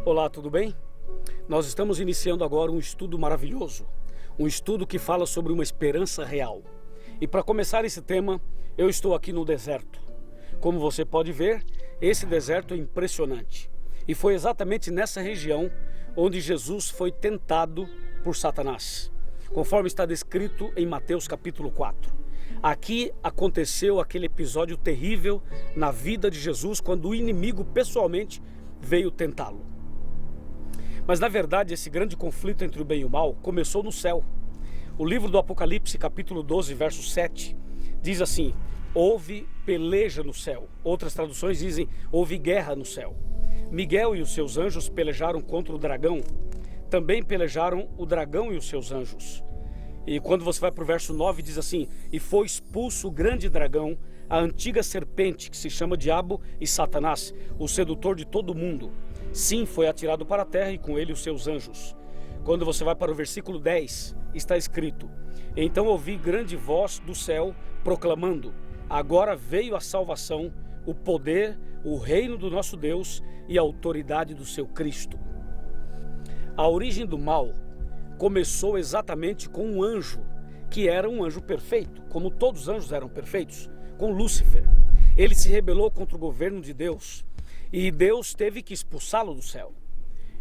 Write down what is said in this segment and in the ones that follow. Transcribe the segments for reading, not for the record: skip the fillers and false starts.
Olá, tudo bem? Nós estamos iniciando agora um estudo maravilhoso, um estudo que fala sobre uma esperança real. E para começar esse tema, eu estou aqui no deserto. Como você pode ver, esse deserto é impressionante. E foi exatamente nessa região onde Jesus foi tentado por Satanás, conforme está descrito em Mateus capítulo 4. Aqui aconteceu aquele episódio terrível na vida de Jesus, quando o inimigo pessoalmente veio tentá-lo. Mas na verdade esse grande conflito entre o bem e o mal começou no céu. O livro do Apocalipse capítulo 12 verso 7 diz assim: houve peleja no céu. Outras traduções dizem: houve guerra no céu. Miguel e os seus anjos pelejaram contra o dragão. Também pelejaram o dragão e os seus anjos. E quando você vai para o verso 9 diz assim: e foi expulso o grande dragão, a antiga serpente, que se chama Diabo e Satanás, o sedutor de todo mundo. Sim, foi atirado para a terra e com ele os seus anjos. Quando você vai para o versículo 10, está escrito: então ouvi grande voz do céu proclamando: agora veio a salvação, o poder, o reino do nosso Deus e a autoridade do seu Cristo. A origem do mal começou exatamente com um anjo, que era um anjo perfeito, como todos os anjos eram perfeitos, com Lúcifer. Ele se rebelou contra o governo de Deus e Deus teve que expulsá-lo do céu.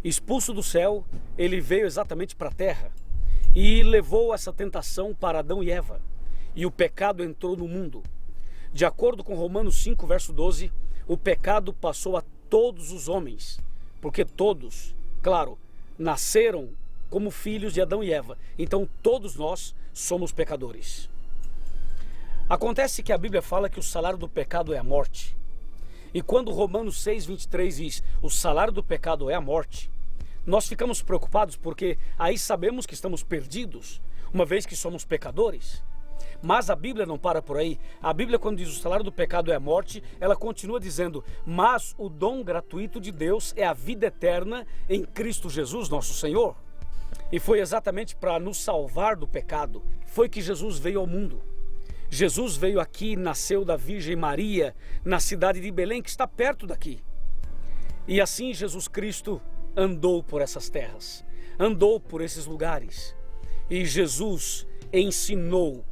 Expulso do céu, ele veio exatamente para a terra e levou essa tentação para Adão e Eva, e o pecado entrou no mundo. De acordo com Romanos 5, verso 12, o pecado passou a todos os homens, porque todos, claro, nasceram como filhos de Adão e Eva. Então todos nós somos pecadores. Acontece que a Bíblia fala que o salário do pecado é a morte. E quando Romanos 6, 23 diz: o salário do pecado é a morte, nós ficamos preocupados, porque aí sabemos que estamos perdidos, uma vez que somos pecadores. Mas a Bíblia não para por aí. A Bíblia, quando diz o salário do pecado é a morte, ela continua dizendo: mas o dom gratuito de Deus é a vida eterna em Cristo Jesus, nosso Senhor. E foi exatamente para nos salvar do pecado, foi que Jesus veio ao mundo. Jesus veio aqui, nasceu da Virgem Maria, na cidade de Belém, que está perto daqui. E assim Jesus Cristo andou por essas terras, andou por esses lugares. E Jesus ensinou,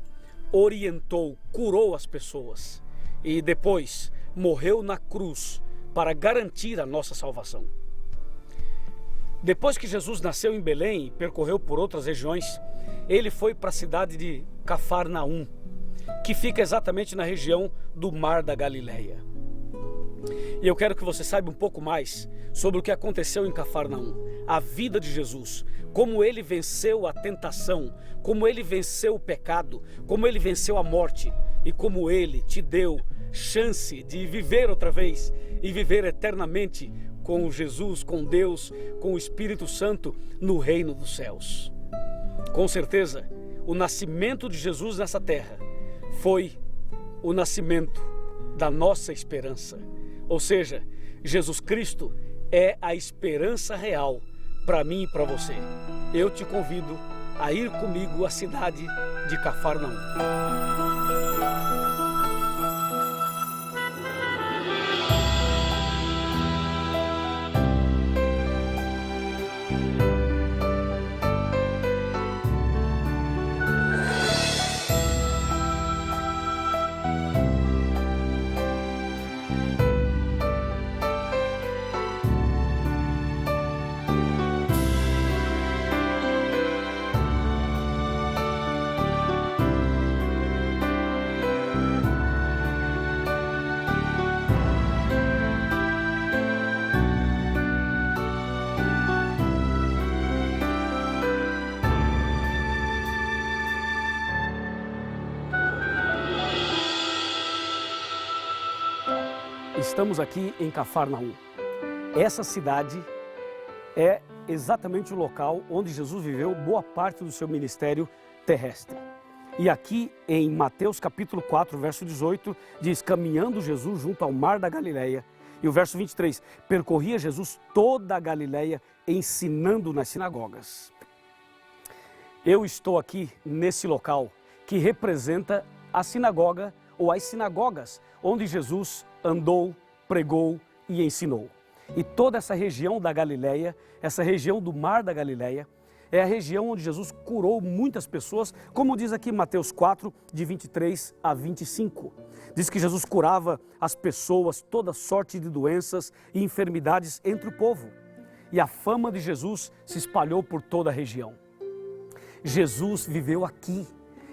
orientou, curou as pessoas. E depois morreu na cruz para garantir a nossa salvação. Depois que Jesus nasceu em Belém e percorreu por outras regiões, ele foi para a cidade de Cafarnaum, que fica exatamente na região do Mar da Galileia. E eu quero que você saiba um pouco mais sobre o que aconteceu em Cafarnaum, a vida de Jesus, como ele venceu a tentação, como ele venceu o pecado, como ele venceu a morte e como ele te deu chance de viver outra vez e viver eternamente com Jesus, com Deus, com o Espírito Santo no reino dos céus. Com certeza, o nascimento de Jesus nessa terra foi o nascimento da nossa esperança. Ou seja, Jesus Cristo é a esperança real para mim e para você. Eu te convido a ir comigo à cidade de Cafarnaum. Estamos aqui em Cafarnaum. Essa cidade é exatamente o local onde Jesus viveu boa parte do seu ministério terrestre. E aqui em Mateus capítulo 4, verso 18, diz: caminhando Jesus junto ao mar da Galileia. E o verso 23, percorria Jesus toda a Galileia, ensinando nas sinagogas. Eu estou aqui nesse local que representa a sinagoga ou as sinagogas onde Jesus andou, pregou e ensinou. E toda essa região da Galileia, essa região do Mar da Galileia, é a região onde Jesus curou muitas pessoas, como diz aqui Mateus 4, de 23 a 25. Diz que Jesus curava as pessoas, toda sorte de doenças e enfermidades entre o povo. E a fama de Jesus se espalhou por toda a região. Jesus viveu aqui.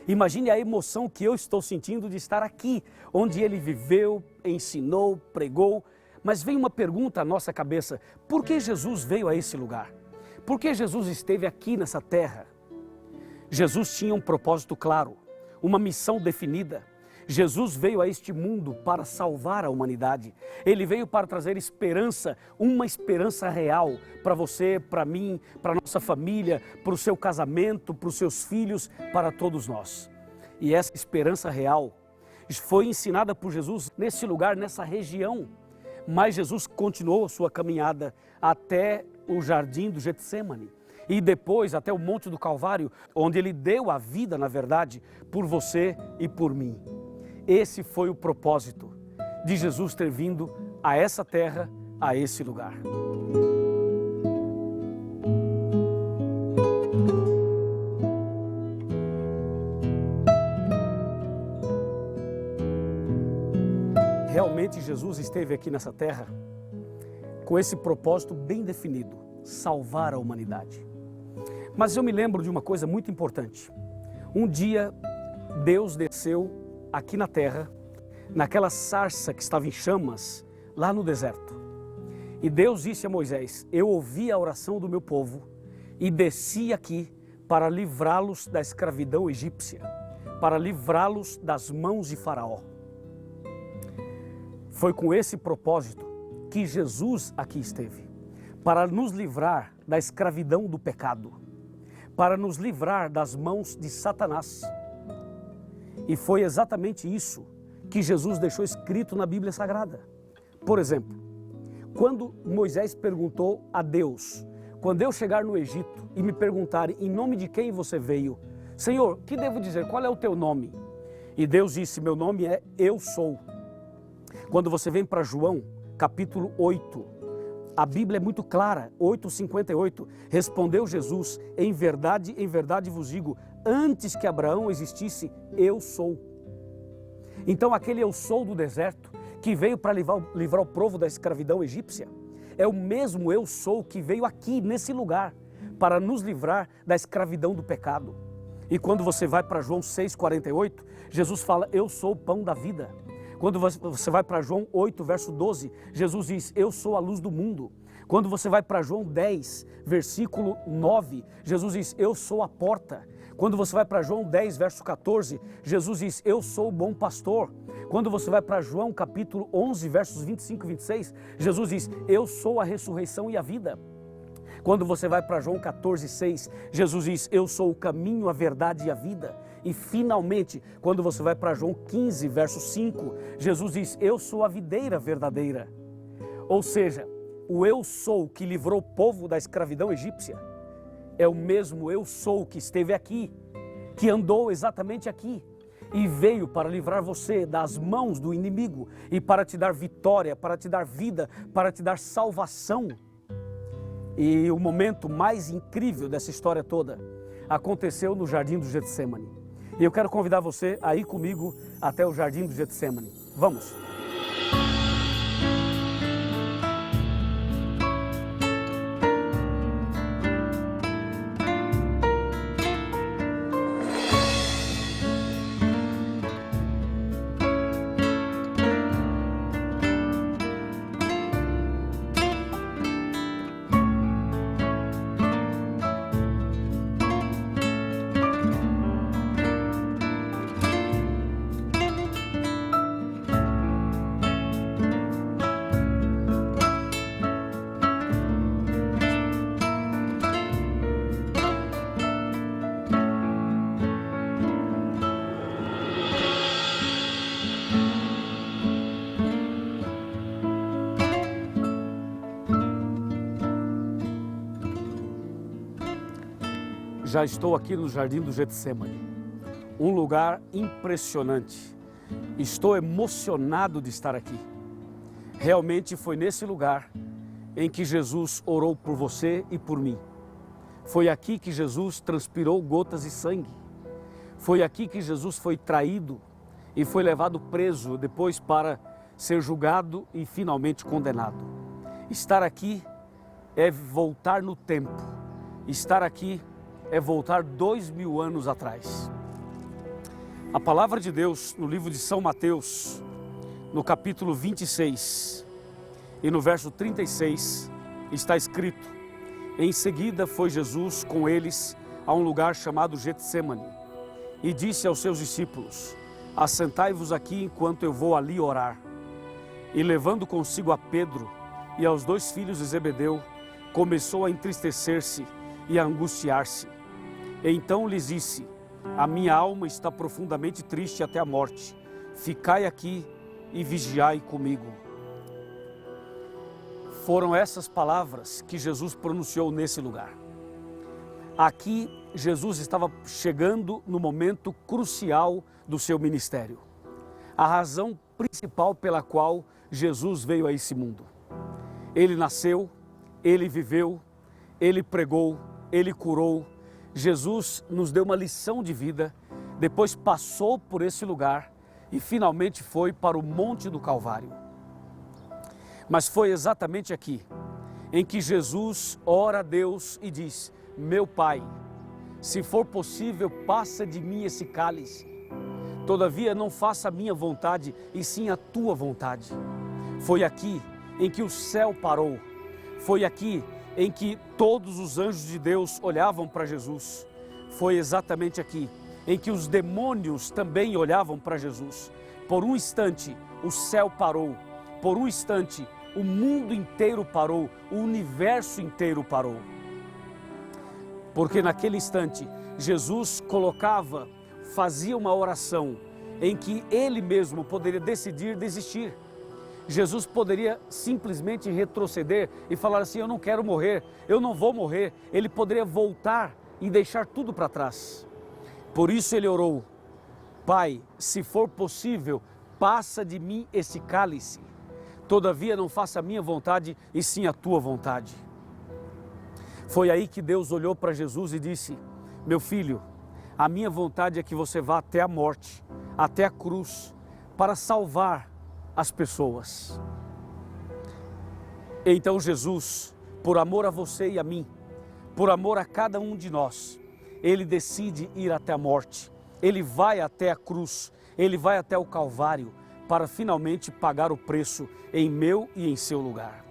Imagine a emoção que eu estou sentindo de estar aqui, onde ele viveu, ensinou, pregou. Mas vem uma pergunta à nossa cabeça: por que Jesus veio a esse lugar? Por que Jesus esteve aqui nessa terra? Jesus tinha um propósito claro, uma missão definida. Jesus veio a este mundo para salvar a humanidade. Ele veio para trazer esperança, uma esperança real para você, para mim, para a nossa família, para o seu casamento, para os seus filhos, para todos nós. E essa esperança real foi ensinada por Jesus nesse lugar, nessa região. Mas Jesus continuou a sua caminhada até o jardim do Getsemane e depois até o Monte do Calvário, onde ele deu a vida, na verdade, por você e por mim. Esse foi o propósito de Jesus ter vindo a essa terra, a esse lugar. Realmente Jesus esteve aqui nessa terra com esse propósito bem definido: salvar a humanidade. Mas eu me lembro de uma coisa muito importante. Um dia Deus desceu aqui na terra, naquela sarça que estava em chamas, lá no deserto. E Deus disse a Moisés: eu ouvi a oração do meu povo e desci aqui para livrá-los da escravidão egípcia, para livrá-los das mãos de Faraó. Foi com esse propósito que Jesus aqui esteve, para nos livrar da escravidão do pecado, para nos livrar das mãos de Satanás. E foi exatamente isso que Jesus deixou escrito na Bíblia Sagrada. Por exemplo, quando Moisés perguntou a Deus: quando eu chegar no Egito e me perguntarem em nome de quem você veio, Senhor, que devo dizer? Qual é o teu nome? E Deus disse: meu nome é Eu Sou. Quando você vem para João, capítulo 8, a Bíblia é muito clara, 8:58, respondeu Jesus: em verdade vos digo, antes que Abraão existisse, eu sou. Então aquele eu sou do deserto, que veio para livrar o povo da escravidão egípcia, é o mesmo eu sou que veio aqui, nesse lugar, para nos livrar da escravidão do pecado. E quando você vai para João 6:48, Jesus fala: eu sou o pão da vida. Quando você vai para João 8, verso 12, Jesus diz: eu sou a luz do mundo. Quando você vai para João 10, versículo 9, Jesus diz: eu sou a porta. Quando você vai para João 10, verso 14, Jesus diz: eu sou o bom pastor. Quando você vai para João capítulo 11, versos 25 e 26, Jesus diz: eu sou a ressurreição e a vida. Quando você vai para João 14, 6, Jesus diz: eu sou o caminho, a verdade e a vida. E finalmente, quando você vai para João 15, verso 5, Jesus diz: eu sou a videira verdadeira. Ou seja, o eu sou que livrou o povo da escravidão egípcia é o mesmo eu sou que esteve aqui, que andou exatamente aqui e veio para livrar você das mãos do inimigo e para te dar vitória, para te dar vida, para te dar salvação. E o momento mais incrível dessa história toda aconteceu no jardim do Getsemane. E eu quero convidar você a ir comigo até o jardim do Getsemane. Vamos! Já estou aqui no jardim do Getsemane, um lugar impressionante. Estou emocionado de estar aqui. Realmente foi nesse lugar em que Jesus orou por você e por mim. Foi aqui que Jesus transpirou gotas de sangue. Foi aqui que Jesus foi traído e foi levado preso depois para ser julgado e finalmente condenado. Estar aqui é voltar no tempo. Estar aqui é voltar 2000 anos atrás. A palavra de Deus no livro de São Mateus, no capítulo 26 e no verso 36, está escrito: em seguida foi Jesus com eles a um lugar chamado Getsêmani e disse aos seus discípulos: assentai-vos aqui enquanto eu vou ali orar. E levando consigo a Pedro e aos 2 filhos de Zebedeu, começou a entristecer-se e a angustiar-se. Então lhes disse: a minha alma está profundamente triste até a morte. Ficai aqui e vigiai comigo. Foram essas palavras que Jesus pronunciou nesse lugar. Aqui, Jesus estava chegando no momento crucial do seu ministério. A razão principal pela qual Jesus veio a esse mundo. Ele nasceu, ele viveu, ele pregou, ele curou. Jesus nos deu uma lição de vida, depois passou por esse lugar e finalmente foi para o Monte do Calvário. Mas foi exatamente aqui em que Jesus ora a Deus e diz: meu Pai, se for possível, passa de mim esse cálice. Todavia não faça a minha vontade, e sim a tua vontade. Foi aqui em que o céu parou. Foi aqui em que todos os anjos de Deus olhavam para Jesus. Foi exatamente aqui em que os demônios também olhavam para Jesus. Por um instante, o céu parou. Por um instante, o mundo inteiro parou. O universo inteiro parou. Porque naquele instante, Jesus fazia uma oração em que ele mesmo poderia decidir desistir. Jesus poderia simplesmente retroceder e falar assim: eu não quero morrer, eu não vou morrer. Ele poderia voltar e deixar tudo para trás. Por isso ele orou: Pai, se for possível, passa de mim esse cálice. Todavia não faça a minha vontade, e sim a tua vontade. Foi aí que Deus olhou para Jesus e disse: meu filho, a minha vontade é que você vá até a morte, até a cruz, para salvar as pessoas. Então Jesus, por amor a você e a mim, por amor a cada um de nós, ele decide ir até a morte. Ele vai até a cruz, ele vai até o Calvário para finalmente pagar o preço em meu e em seu lugar.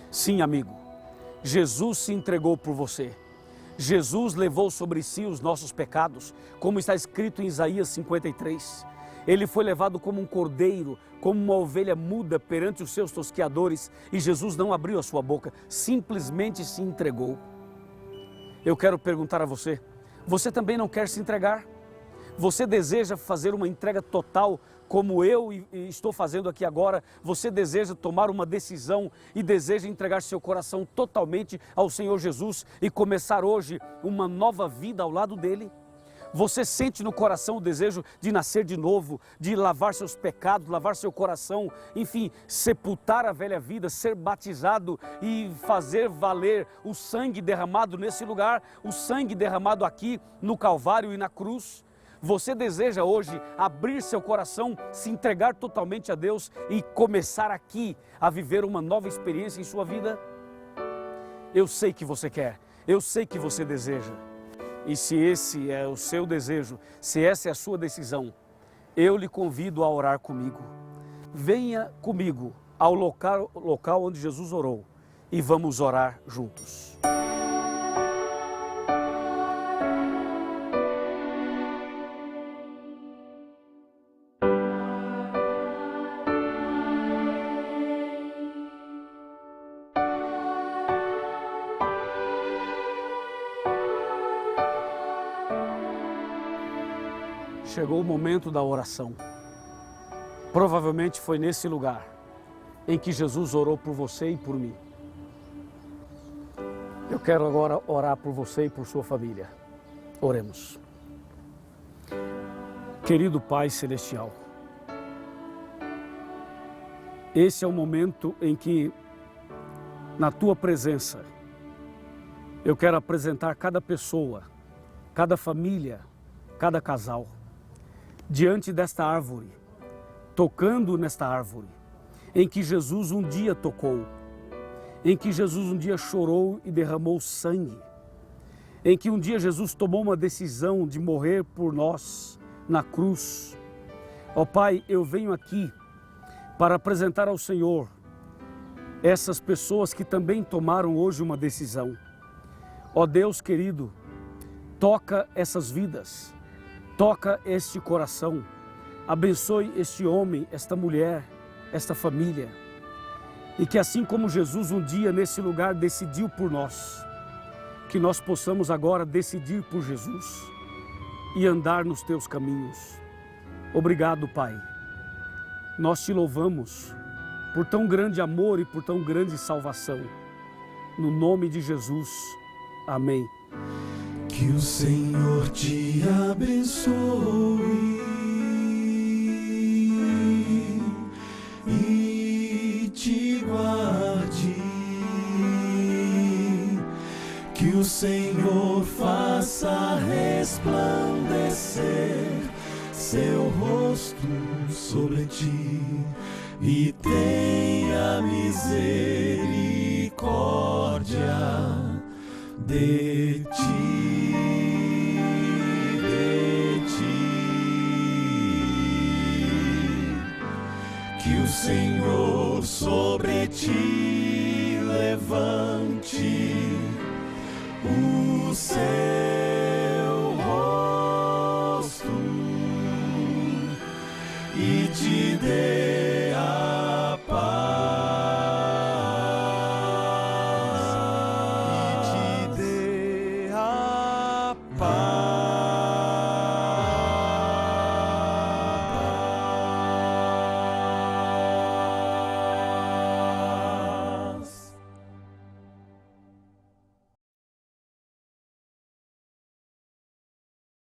Sim, amigo, Jesus se entregou por você. Jesus levou sobre si os nossos pecados, como está escrito em Isaías 53. Ele foi levado como um cordeiro, como uma ovelha muda perante os seus tosqueadores, e Jesus não abriu a sua boca, simplesmente se entregou. Eu quero perguntar a você: você também não quer se entregar? Você deseja fazer uma entrega total, como eu estou fazendo aqui agora? Você deseja tomar uma decisão e deseja entregar seu coração totalmente ao Senhor Jesus e começar hoje uma nova vida ao lado dele? Você sente no coração o desejo de nascer de novo, de lavar seus pecados, lavar seu coração, enfim, sepultar a velha vida, ser batizado e fazer valer o sangue derramado nesse lugar, o sangue derramado aqui no Calvário e na cruz? Você deseja hoje abrir seu coração, se entregar totalmente a Deus e começar aqui a viver uma nova experiência em sua vida? Eu sei que você quer, eu sei que você deseja. E se esse é o seu desejo, se essa é a sua decisão, eu lhe convido a orar comigo. Venha comigo ao local onde Jesus orou e vamos orar juntos. Chegou o momento da oração. Provavelmente foi nesse lugar em que Jesus orou por você e por mim. Eu quero agora orar por você e por sua família. Oremos. Querido Pai Celestial, esse é o momento em que na tua presença. Eu quero apresentar cada pessoa, cada família, cada casal, diante desta árvore, tocando nesta árvore, em que Jesus um dia tocou, em que Jesus um dia chorou e derramou sangue, em que um dia Jesus tomou uma decisão de morrer por nós na cruz. Ó Pai, eu venho aqui para apresentar ao Senhor essas pessoas que também tomaram hoje uma decisão. Ó Deus querido, toca essas vidas, toca este coração, abençoe este homem, esta mulher, esta família, e que assim como Jesus um dia nesse lugar decidiu por nós, que nós possamos agora decidir por Jesus e andar nos teus caminhos. Obrigado, Pai. Nós te louvamos por tão grande amor e por tão grande salvação. No nome de Jesus. Amém. Que o Senhor te abençoe e te guarde. Que o Senhor faça resplandecer seu rosto sobre ti e tenha misericórdia de ti, de ti. Que o Senhor sobre ti levante o seu rosto e te dê